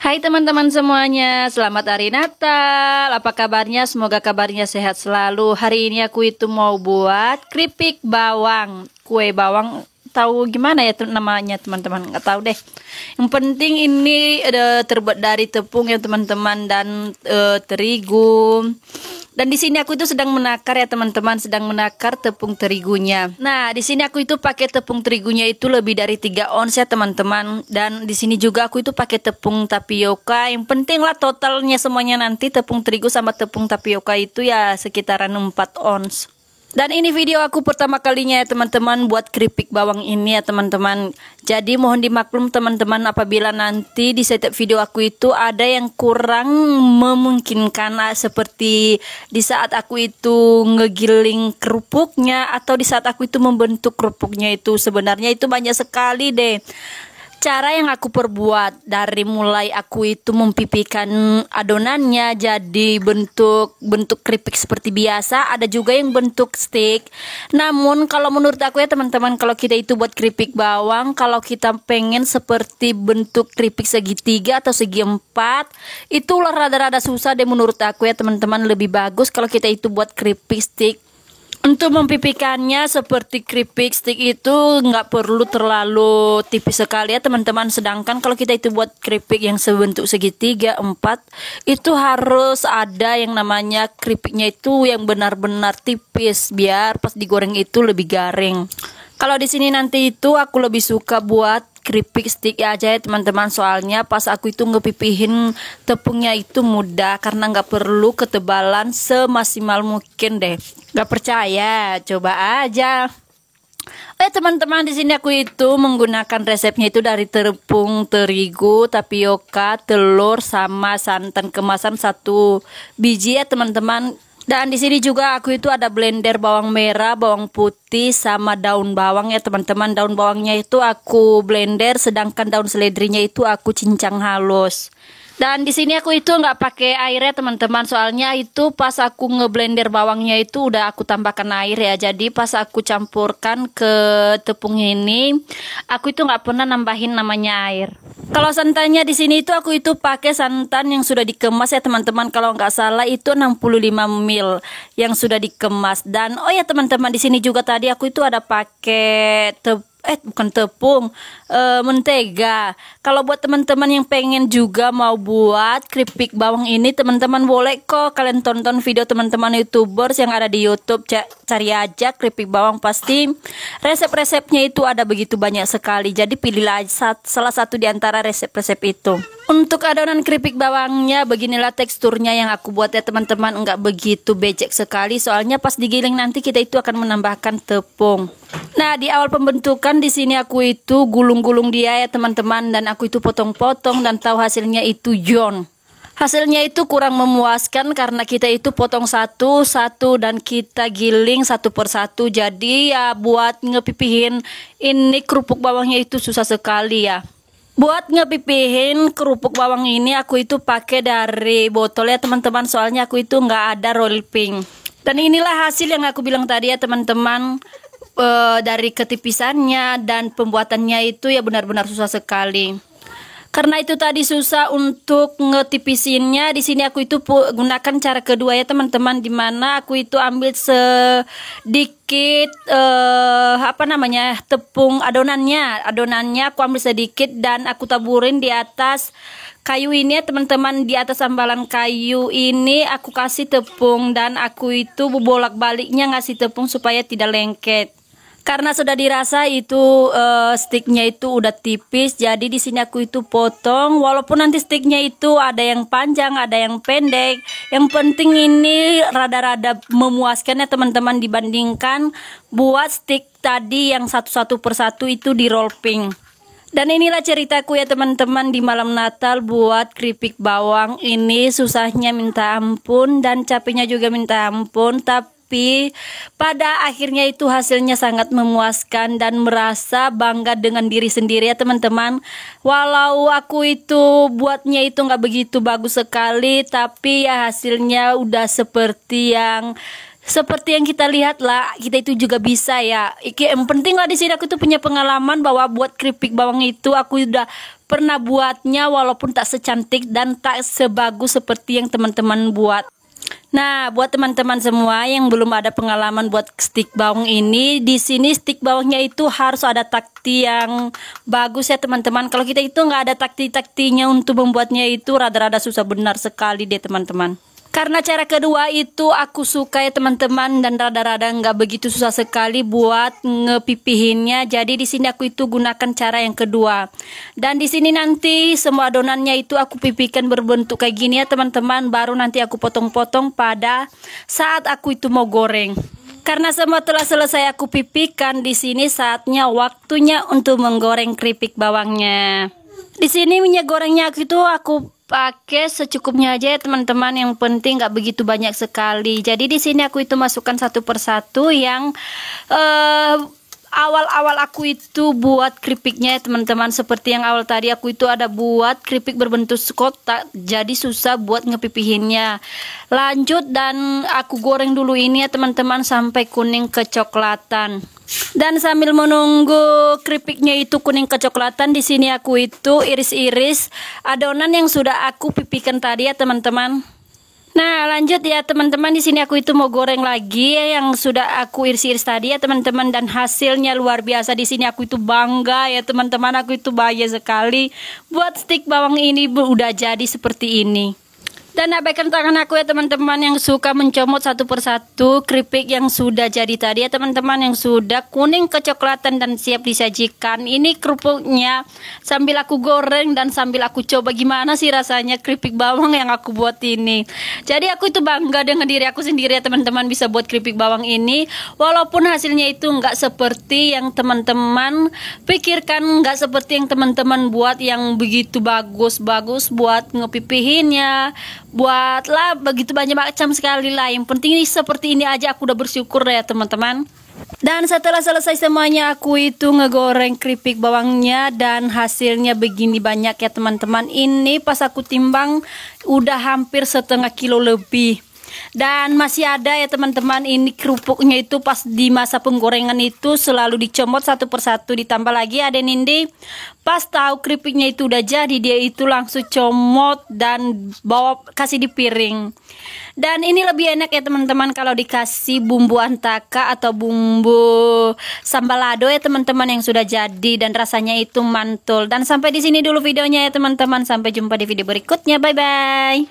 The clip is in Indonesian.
Hai teman-teman semuanya, selamat hari Natal. Apa kabarnya? Semoga kabarnya sehat selalu. Hari ini aku itu mau buat keripik bawang. Kue bawang, tahu gimana ya namanya teman-teman? Nggak tahu deh. Yang penting ini terbuat dari tepung ya teman-teman, dan terigu. Dan di sini aku itu sedang menakar ya teman-teman, sedang menakar tepung terigunya. Nah, di sini aku itu pakai tepung terigunya itu lebih dari 3 ons ya teman-teman. Dan di sini juga aku itu pakai tepung tapioka. Yang penting lah totalnya semuanya nanti tepung terigu sama tepung tapioka itu ya sekitaran 4 ons. Dan ini video aku pertama kalinya ya teman-teman buat keripik bawang ini ya teman-teman. Jadi mohon dimaklum teman-teman apabila nanti di setiap video aku itu ada yang kurang memungkinkan, seperti di saat aku itu ngegiling kerupuknya atau di saat aku itu membentuk kerupuknya itu. Sebenarnya itu banyak sekali deh cara yang aku perbuat, dari mulai aku itu mempipikan adonannya jadi bentuk keripik seperti biasa, ada juga yang bentuk stick. Namun kalau menurut aku ya teman-teman, kalau kita itu buat keripik bawang, kalau kita pengen seperti bentuk keripik segitiga atau segi 4, itulah rada-rada susah deh menurut aku ya teman-teman. Lebih bagus kalau kita itu buat keripik stick. Untuk mempipikannya seperti keripik stick itu nggak perlu terlalu tipis sekali ya teman-teman. Sedangkan kalau kita itu buat keripik yang sebentuk segitiga 4, itu harus ada yang namanya keripiknya itu yang benar-benar tipis biar pas digoreng itu lebih garing. Kalau di sini nanti itu aku lebih suka buat keripik stick aja ya teman-teman, soalnya pas aku itu ngepipihin tepungnya itu mudah karena nggak perlu ketebalan semaksimal mungkin deh. Nggak percaya, coba aja. Teman-teman, di sini aku itu menggunakan resepnya itu dari tepung terigu, tapioka, telur sama santan kemasan 1 biji ya teman-teman. Dan di sini juga aku itu ada blender bawang merah, bawang putih sama daun bawang ya teman-teman. Daun bawangnya itu aku blender, sedangkan daun seledrinya itu aku cincang halus. Dan di sini aku itu nggak pakai air ya teman-teman, soalnya itu pas aku ngeblender bawangnya itu udah aku tambahkan air ya. Jadi pas aku campurkan ke tepung ini, aku itu nggak pernah nambahin namanya air. Kalau santannya di sini itu aku itu pakai santan yang sudah dikemas ya teman-teman. Kalau nggak salah itu 65 ml yang sudah dikemas. Dan oh ya teman-teman, di sini juga tadi aku itu ada pakai bukan tepung, mentega. Kalau buat teman-teman yang pengen juga mau buat keripik bawang ini, teman-teman boleh kok kalian tonton video teman-teman YouTubers yang ada di YouTube. Cari aja keripik bawang, pasti resep-resepnya itu ada begitu banyak sekali. Jadi pilihlah salah satu di antara resep-resep itu. Untuk adonan keripik bawangnya beginilah teksturnya yang aku buat ya teman-teman, enggak begitu becek sekali, soalnya pas digiling nanti kita itu akan menambahkan tepung. Nah, di awal pembentukan di sini aku itu gulung-gulung dia ya teman-teman, dan aku itu potong-potong, dan tahu hasilnya itu yon. Hasilnya itu kurang memuaskan karena kita itu potong satu-satu dan kita giling satu persatu. Jadi ya buat ngepipihin ini kerupuk bawangnya itu susah sekali ya. Buat ngepipihin kerupuk bawang ini aku itu pakai dari botol ya teman-teman, soalnya aku itu nggak ada roll pin. Dan inilah hasil yang aku bilang tadi ya teman-teman. Dari ketipisannya dan pembuatannya itu ya benar-benar susah sekali. Karena itu tadi susah untuk ngetipisinnya, di sini aku itu gunakan cara kedua ya teman-teman, dimana aku itu ambil sedikit tepung adonannya aku ambil sedikit dan aku taburin di atas kayu ini ya teman-teman. Di atas sambalan kayu ini aku kasih tepung, dan aku itu bolak-baliknya ngasih tepung supaya tidak lengket. Karena sudah dirasa itu sticknya itu udah tipis, jadi di sini aku itu potong. Walaupun nanti sticknya itu ada yang panjang, ada yang pendek, yang penting ini rada-rada memuaskan ya teman-teman dibandingkan buat stick tadi yang satu persatu itu di roll pin. Dan inilah ceritaku ya teman-teman di malam Natal buat keripik bawang ini. Susahnya minta ampun dan capeknya juga minta ampun, tapi pada akhirnya itu hasilnya sangat memuaskan dan merasa bangga dengan diri sendiri ya teman-teman. Walau aku itu buatnya itu nggak begitu bagus sekali, tapi ya hasilnya udah seperti yang kita lihat lah, kita itu juga bisa ya. Yang penting lah di sini aku tuh punya pengalaman bahwa buat keripik bawang itu aku udah pernah buatnya walaupun tak secantik dan tak sebagus seperti yang teman-teman buat. Nah, buat teman-teman semua yang belum ada pengalaman buat stik bawang ini, di sini stik bawangnya itu harus ada takti yang bagus ya teman-teman. Kalau kita itu nggak ada takti-taktinya untuk membuatnya itu rada-rada susah benar sekali deh teman-teman. Karena cara kedua itu aku suka ya teman-teman, dan rada-rada nggak begitu susah sekali buat ngepipihinnya. Jadi di sini aku itu gunakan cara yang kedua. Dan di sini nanti semua adonannya itu aku pipihkan berbentuk kayak gini ya teman-teman. Baru nanti aku potong-potong pada saat aku itu mau goreng. Karena semua telah selesai aku pipihkan, di sini saatnya waktunya untuk menggoreng keripik bawangnya. Di sini minyak gorengnya aku pakai secukupnya aja ya teman-teman. Yang penting nggak begitu banyak sekali. Jadi di sini aku itu masukkan satu persatu yang awal-awal aku itu buat keripiknya ya teman-teman. Seperti yang awal tadi aku itu ada buat keripik berbentuk kotak, jadi susah buat ngepipihinnya. Lanjut dan aku goreng dulu ini ya teman-teman sampai kuning kecoklatan. Dan sambil menunggu keripiknya itu kuning kecoklatan, di sini aku itu iris-iris adonan yang sudah aku pipihkan tadi ya teman-teman. Nah, lanjut ya teman-teman, di sini aku itu mau goreng lagi yang sudah aku iris-iris tadi ya teman-teman, dan hasilnya luar biasa. Di sini aku itu bangga ya teman-teman, aku itu bahagia sekali buat stik bawang ini udah jadi seperti ini. Dan abaikan tangan aku ya teman-teman yang suka mencomot satu persatu keripik yang sudah jadi tadi ya teman-teman, yang sudah kuning kecoklatan dan siap disajikan. Ini kerupuknya sambil aku goreng dan sambil aku coba gimana sih rasanya keripik bawang yang aku buat ini. Jadi aku itu bangga dengan diri aku sendiri ya teman-teman, bisa buat keripik bawang ini. Walaupun hasilnya itu nggak seperti yang teman-teman pikirkan, nggak seperti yang teman-teman buat yang begitu bagus-bagus buat ngepipihinnya, buatlah begitu banyak macam sekali lah. Yang penting ini seperti ini aja aku udah bersyukur ya teman-teman. Dan setelah selesai semuanya aku itu ngegoreng keripik bawangnya dan hasilnya begini banyak ya teman-teman. Ini pas aku timbang udah hampir setengah kilo lebih. Dan masih ada ya teman-teman, ini kerupuknya itu pas di masa penggorengan itu selalu dicomot satu persatu. Ditambah lagi ada Nindi pas tahu keripiknya itu udah jadi, dia itu langsung comot dan bawa kasih di piring. Dan ini lebih enak ya teman-teman kalau dikasih bumbu antaka atau bumbu sambalado ya teman-teman yang sudah jadi, dan rasanya itu mantul. Dan sampai di sini dulu videonya ya teman-teman, sampai jumpa di video berikutnya, bye bye.